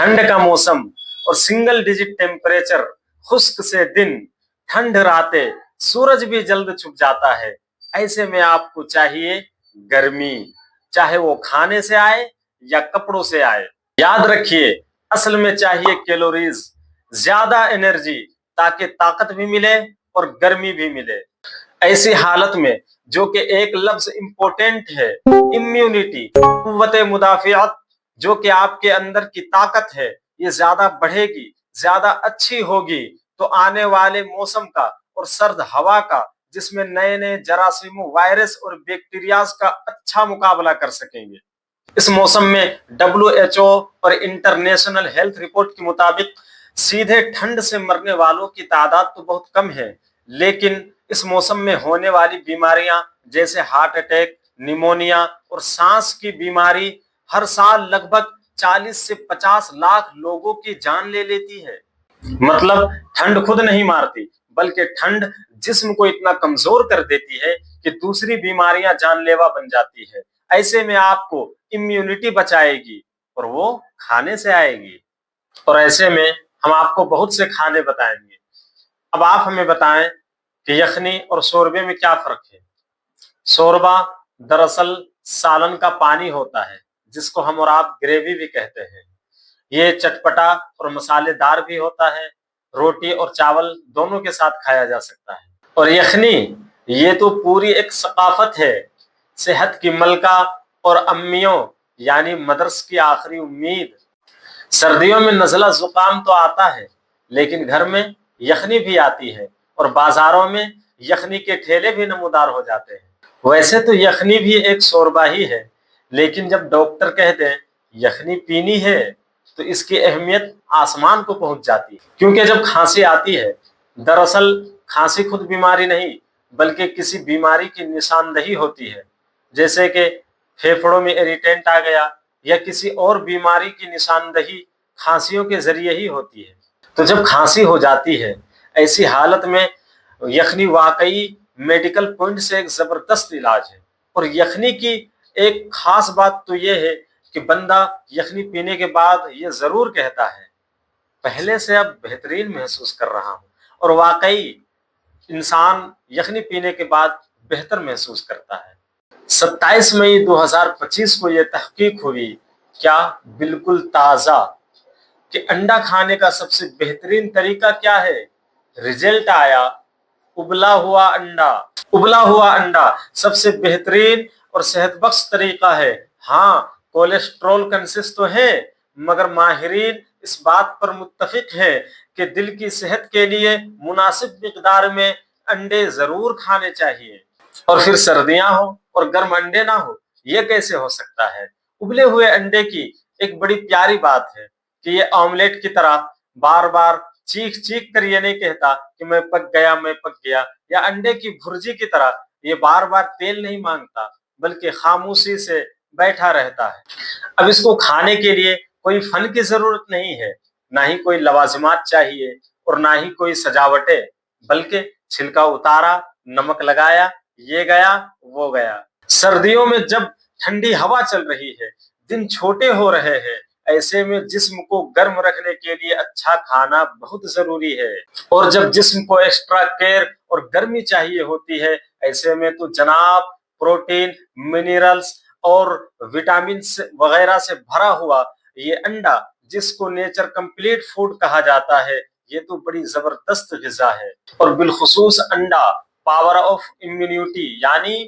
ठंड का मौसम और सिंगल डिजिट टेम्परेचर, खुश्क से दिन, ठंड रातें, सूरज भी जल्द छुप जाता है। ऐसे में आपको चाहिए गर्मी, चाहे वो खाने से आए या कपड़ों से आए। याद रखिए, असल में चाहिए कैलोरीज, ज्यादा एनर्जी, ताकि ताकत भी मिले और गर्मी भी मिले। ऐसी हालत में जो कि एक लफ्ज इंपॉर्टेंट है, इम्यूनिटी, कुव्वत मुदाफियत, जो कि आपके अंदर की ताकत है, ये ज्यादा बढ़ेगी, ज्यादा अच्छी होगी, तो आने वाले मौसम का और सर्द हवा का, जिसमें नए नए जरासीमों, वायरस और बैक्टीरियाज का अच्छा मुकाबला कर सकेंगे। इस मौसम में WHO और इंटरनेशनल हेल्थ रिपोर्ट के मुताबिक सीधे ठंड से मरने वालों की तादाद तो बहुत कम है, लेकिन इस मौसम में होने वाली बीमारियां जैसे हार्ट अटैक, निमोनिया और सांस की बीमारी हर साल लगभग 40 से 50 लाख लोगों की जान ले लेती है। मतलब ठंड खुद नहीं मारती, बल्कि ठंड जिस्म को इतना कमजोर कर देती है कि दूसरी बीमारियां जानलेवा बन जाती है। ऐसे में आपको इम्यूनिटी बचाएगी और वो खाने से आएगी। और ऐसे में हम आपको बहुत से खाने बताएंगे। अब आप हमें बताएं कि यखनी और शोरबे में क्या फर्क है। शोरबा दरअसल सालन का पानी होता है, जिसको हम और आप ग्रेवी भी कहते हैं। ये चटपटा और मसालेदार भी होता है, रोटी और चावल दोनों के साथ खाया जा सकता है। और यखनी, ये तो पूरी एक सकाफत है, सेहत की मलका और अम्मियों यानी मदर्स की आखिरी उम्मीद। सर्दियों में नज़ला जुकाम तो आता है, लेकिन घर में यखनी भी आती है और बाजारों में यखनी के ठेले भी नमूदार हो जाते हैं। वैसे तो यखनी भी एक शोरबा ही है, लेकिन जब डॉक्टर कह दें यखनी पीनी है तो इसकी अहमियत आसमान को पहुंच जाती है। क्योंकि जब खांसी आती है, दरअसल खांसी खुद बीमारी नहीं, बल्कि किसी बीमारी की निशानदही होती है, जैसे कि फेफड़ों में इरिटेंट आ गया या किसी और बीमारी की निशानदही खांसियों के जरिए ही होती है। तो जब खांसी हो जाती है, ऐसी हालत में यखनी वाकई मेडिकल पॉइंट से एक जबरदस्त इलाज है। और यखनी की एक खास बात तो यह है कि बंदा यखनी पीने के बाद ये जरूर कहता है, पहले से अब बेहतरीन महसूस कर रहा हूं। और वाकई इंसान यखनी पीने के बाद बेहतर महसूस करता है। 27 मई 2025 को यह तहकीक हुई, क्या बिल्कुल ताजा, कि अंडा खाने का सबसे बेहतरीन तरीका क्या है। रिजल्ट आया, उबला हुआ अंडा। उबला हुआ अंडा सबसे बेहतरीन और सेहतबख्श तरीका है। हाँ, कोलेस्ट्रॉल कंसिस तो है, मगर माहिरीन इस बात पर मुत्तफिक है कि दिल की सेहत के लिए मुनासिब मिकदार में अंडे जरूर खाने चाहिए। और फिर सर्दियां हो और गर्म अंडे ना हो, ये कैसे हो सकता है। उबले हुए अंडे की एक बड़ी प्यारी बात है कि ये ऑमलेट की तरह बार बार चीख चीख कर ये नहीं कहता कि मैं पक गया, मैं पक गया, या अंडे की भुर्जी की तरह ये बार बार तेल नहीं मांगता, बल्कि खामोशी से बैठा रहता है। अब इसको खाने के लिए कोई फन की जरूरत नहीं है, ना ही कोई लवाजमात चाहिए और ना ही कोई सजावटें, बल्कि छिलका उतारा, नमक लगाया, ये गया वो गया। सर्दियों में जब ठंडी हवा चल रही है, दिन छोटे हो रहे हैं, ऐसे में जिस्म को गर्म रखने के लिए अच्छा खाना बहुत जरूरी है। और जब जिस्म को एक्स्ट्रा केयर और गर्मी चाहिए होती है, ऐसे में तो जनाब प्रोटीन, मिनरल्स और विटामिन वगैरह से भरा हुआ ये अंडा, जिसको नेचर कंप्लीट फूड कहा जाता है, ये तो बड़ी जबरदस्त ग़िज़ा है। और बिलखुसूस अंडा पावर ऑफ इम्यूनिटी यानी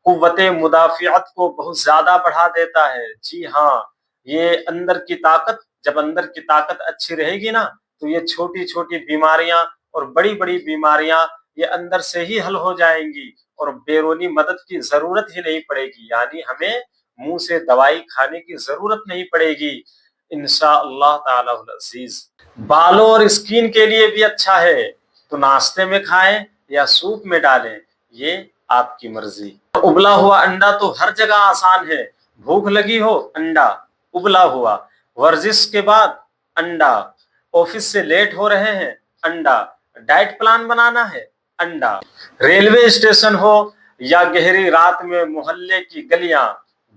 कुव्वत मुदाफियत को बहुत ज्यादा बढ़ा देता है। जी हाँ, ये अंदर की ताकत, जब अंदर की ताकत अच्छी रहेगी ना, तो ये छोटी छोटी बीमारियां और बड़ी बड़ी बीमारियां ये अंदर से ही हल हो जाएंगी और बैरूनी मदद की जरूरत ही नहीं पड़ेगी, यानी हमें मुंह से दवाई खाने की जरूरत नहीं पड़ेगी इंशाअल्लाह ताला अज़ीज। बालों और स्किन के लिए भी अच्छा है, तो नाश्ते में खाएं या सूप में डालें, ये आपकी मर्जी। उबला हुआ अंडा तो हर जगह आसान है। भूख लगी हो, अंडा उबला हुआ, वर्जिश के बाद अंडा, ऑफिस से लेट हो रहे हैं, अंडा, डाइट प्लान बनाना है, अंडा, रेलवे स्टेशन हो या गहरी रात में मोहल्ले की गलियां,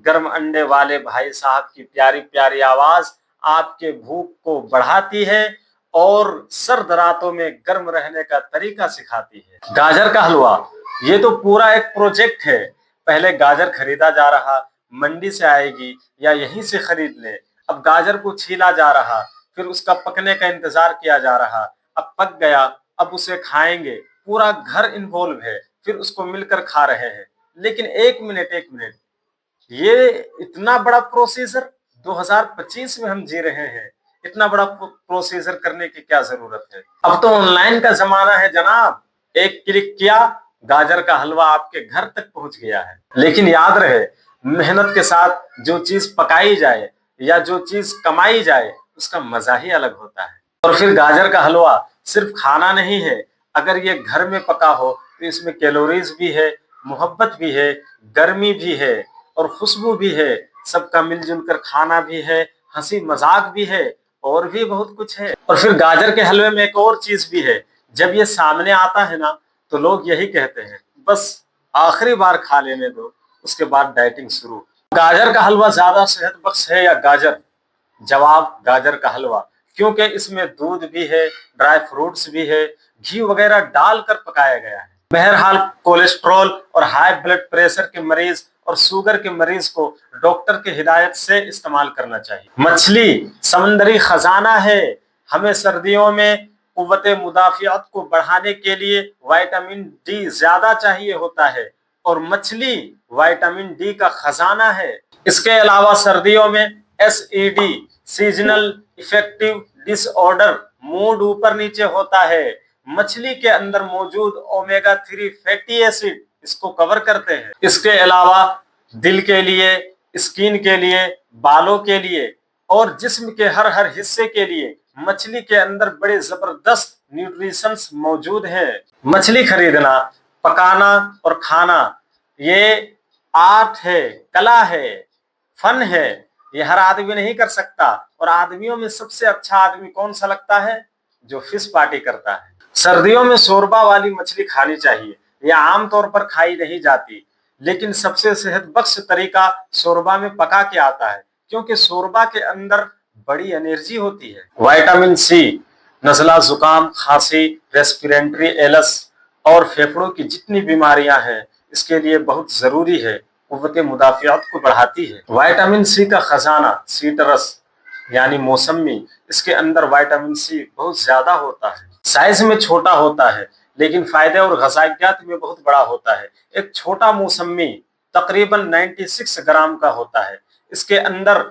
गर्म अंडे वाले भाई साहब की प्यारी प्यारी आवाज آپ کے بھوک کو بڑھاتی ہے اور سرد راتوں میں گرم رہنے کا طریقہ سکھاتی ہے۔ گاجر کا حلوہ یہ تو پورا ایک پروجیکٹ ہے۔ پہلے گاجر خریدا جا رہا، منڈی سے آئے گی یا یہیں سے خرید لے، اب گاجر کو چھیلا جا رہا، پھر اس کا پکنے کا انتظار کیا جا رہا، اب پک گیا، اب اسے کھائیں گے، پورا گھر انوالو ہے، پھر اس کو مل کر کھا رہے ہیں۔ لیکن ایک منٹ یہ اتنا بڑا پروسیسر 2025 میں ہم جی رہے ہیں، اتنا بڑا پروسیسر کرنے کی کیا ضرورت ہے؟ اب تو آن لائن کا زمانہ ہے جناب، ایک کلک کیا گاجر کا حلوہ آپ کے گھر تک پہنچ گیا ہے۔ لیکن یاد رہے، محنت کے ساتھ جو چیز پکائی جائے یا جو چیز کمائی جائے اس کا مزہ ہی الگ ہوتا ہے۔ اور پھر گاجر کا حلوہ صرف کھانا نہیں ہے، اگر یہ گھر میں پکا ہو تو اس میں کیلوریز بھی ہے، محبت بھی ہے، گرمی بھی ہے اور خوشبو بھی ہے، سب کا مل جل کر کھانا بھی ہے، ہنسی مذاق بھی ہے اور بھی بہت کچھ ہے۔ اور پھر گاجر کے حلوے میں ایک اور چیز بھی ہے، جب یہ سامنے آتا ہے نا تو لوگ یہی کہتے ہیں بس آخری بار کھا لینے دو، اس کے بعد ڈائٹنگ شروع۔ گاجر کا حلوہ زیادہ صحت بخش ہے یا گاجر؟ جواب گاجر کا حلوہ، کیونکہ اس میں دودھ بھی ہے، ڈرائی فروٹس بھی ہے، گھی وغیرہ ڈال کر پکایا گیا ہے۔ بہرحال کولیسٹرول اور ہائی بلڈ پریشر کے مریض اور شوگر کے مریض کو ڈاکٹر کی ہدایت سے استعمال کرنا چاہیے۔ مچھلی سمندری خزانہ ہے، ہمیں سردیوں میں قوت مدافعت کو بڑھانے کے لیے وائٹامن ڈی زیادہ چاہیے ہوتا ہے اور مچھلی وائٹامن ڈی کا خزانہ ہے۔ اس کے علاوہ سردیوں میں SED سیزنل افیکٹو ڈس آرڈر، موڈ اوپر نیچے ہوتا ہے، مچھلی کے اندر موجود اومیگا 3 فیٹی ایسڈ اس کو کور کرتے ہیں۔ اس کے علاوہ دل کے لیے، اسکن کے لیے، بالوں کے لیے اور جسم کے ہر حصے کے لیے مچھلی کے اندر بڑے زبردست نیوٹریشنز موجود ہیں۔ مچھلی خریدنا، پکانا اور کھانا یہ آرٹ ہے، کلا ہے، فن ہے، یہ ہر آدمی نہیں کر سکتا۔ اور آدمیوں میں سب سے اچھا آدمی کون سا لگتا ہے؟ جو فش پارٹی کرتا ہے۔ سردیوں میں شوربا والی مچھلی کھانی چاہیے، یہ عام طور پر کھائی نہیں جاتی، لیکن سب سے صحت بخش طریقہ شوربا میں پکا کے آتا ہے، کیونکہ شوربا کے اندر بڑی انرجی ہوتی ہے۔ وائٹامن سی نزلہ، زکام، کھانسی، ریسپیرنٹری ایلس اور پھیپھڑوں کی جتنی بیماریاں ہیں اس کے لیے بہت ضروری ہے، قوت مدافعت کو بڑھاتی ہے۔ وائٹامن سی کا خزانہ سیٹرس یعنی موسمی، اس کے اندر وائٹامن سی بہت زیادہ ہوتا ہے، سائز میں چھوٹا ہوتا ہے لیکن فائدے اور غذائیت میں بہت بڑا ہوتا ہے۔ ایک چھوٹا موسمی تقریباً 96 گرام کا ہوتا ہے، اس کے اندر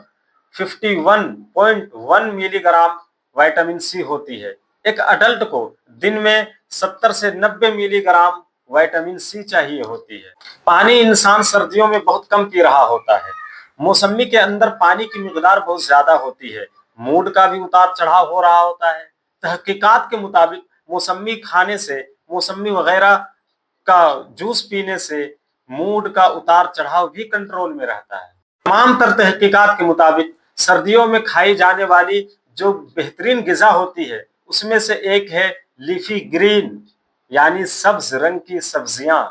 51.1 ملی گرام وائٹامن سی ہوتی ہے۔ ایک اڈلٹ کو دن میں 70 سے 90 ملی گرام وائٹامن سی چاہیے ہوتی ہے۔ پانی انسان سردیوں میں بہت کم پی رہا ہوتا ہے، موسمی کے اندر پانی کی مقدار بہت زیادہ ہوتی ہے، موڈ کا بھی اتار چڑھاؤ ہو رہا ہوتا ہے۔ تحقیقات کے مطابق موسمی کھانے سے، موسمی وغیرہ کا جوس پینے سے موڈ کا اتار چڑھاؤ بھی کنٹرول میں رہتا ہے۔ تمام تر تحقیقات کے مطابق سردیوں میں کھائی جانے والی جو بہترین غذا ہوتی ہے اس میں سے ایک ہے لیفی گرین یعنی سبز رنگ کی سبزیاں،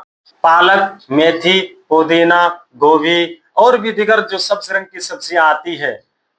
پالک، میتھی، پودینہ، گوبھی اور بھی دیگر جو سبز رنگ کی سبزیاں آتی ہے،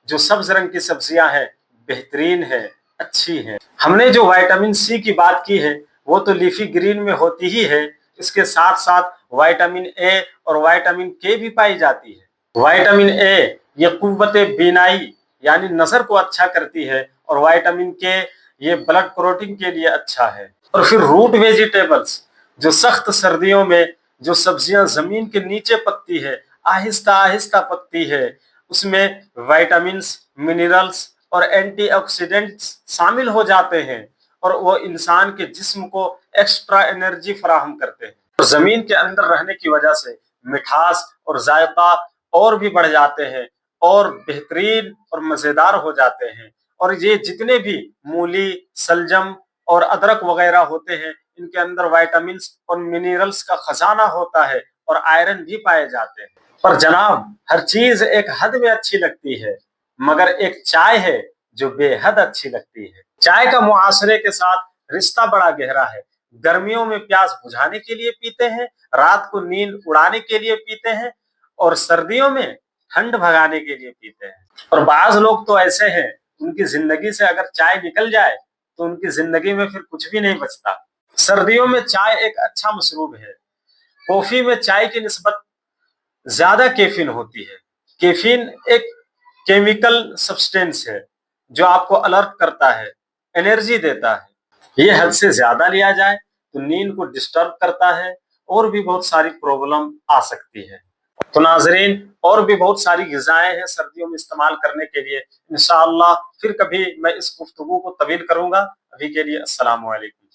جو سبز رنگ کی سبزیاں ہیں بہترین ہے، اچھی ہے۔ ہم نے جو وائٹامن سی کی بات کی ہے وہ تو لیفی گرین میں ہوتی ہی ہے، اس کے ساتھ ساتھ وائٹامن اے اور وائٹامن کے بھی پائی جاتی ہے۔ وائٹامن اے یہ قوت بینائی یعنی نظر کو اچھا کرتی ہے اور وائٹامن کے یہ بلڈ پروٹین کے لیے اچھا ہے۔ اور پھر روٹ ویجیٹیبلز، جو سخت سردیوں میں جو سبزیاں زمین کے نیچے پکتی ہے، آہستہ آہستہ پکتی ہے، اس میں وائٹامنز، منرلز اور اینٹی آکسیڈنٹس شامل ہو جاتے ہیں اور وہ انسان کے جسم کو ایکسٹرا انرجی فراہم کرتے ہیں۔ اور زمین کے اندر رہنے کی وجہ سے مٹھاس اور ذائقہ اور بھی بڑھ جاتے ہیں اور بہترین اور مزیدار ہو جاتے ہیں۔ اور یہ جتنے بھی مولی، سلجم اور ادرک وغیرہ ہوتے ہیں ان کے اندر وائٹامنز اور منرلز کا خزانہ ہوتا ہے اور آئرن بھی پائے جاتے ہیں۔ پر جناب ہر چیز ایک حد میں اچھی لگتی ہے، مگر ایک چائے ہے جو بے حد اچھی لگتی ہے۔ چائے کا معاشرے کے ساتھ رشتہ بڑا گہرا ہے۔ گرمیوں میں پیاس بجھانے کے لیے پیتے ہیں، رات کو نیند اڑانے کے لیے پیتے ہیں اور سردیوں میں ठंड भगाने के लिए पीते हैं। और बाज लोग तो ऐसे हैं, उनकी जिंदगी से अगर चाय निकल जाए तो उनकी जिंदगी में फिर कुछ भी नहीं बचता। सर्दियों में चाय एक अच्छा मशरूब है। कॉफी में चाय की निस्बत ज्यादा कैफीन होती है। कैफीन एक केमिकल सब्सटेंस है जो आपको अलर्ट करता है, एनर्जी देता है। ये हद से ज्यादा लिया जाए तो नींद को डिस्टर्ब करता है और भी बहुत सारी प्रॉब्लम आ सकती है। तो नाजरीन, और भी बहुत सारी ग़िज़ाएं हैं सर्दियों में इस्तेमाल करने के लिए। इंशाअल्लाह फिर कभी मैं इस गुफ्तगू को तवील करूंगा। अभी के लिए अस्सलाम वालेकुम।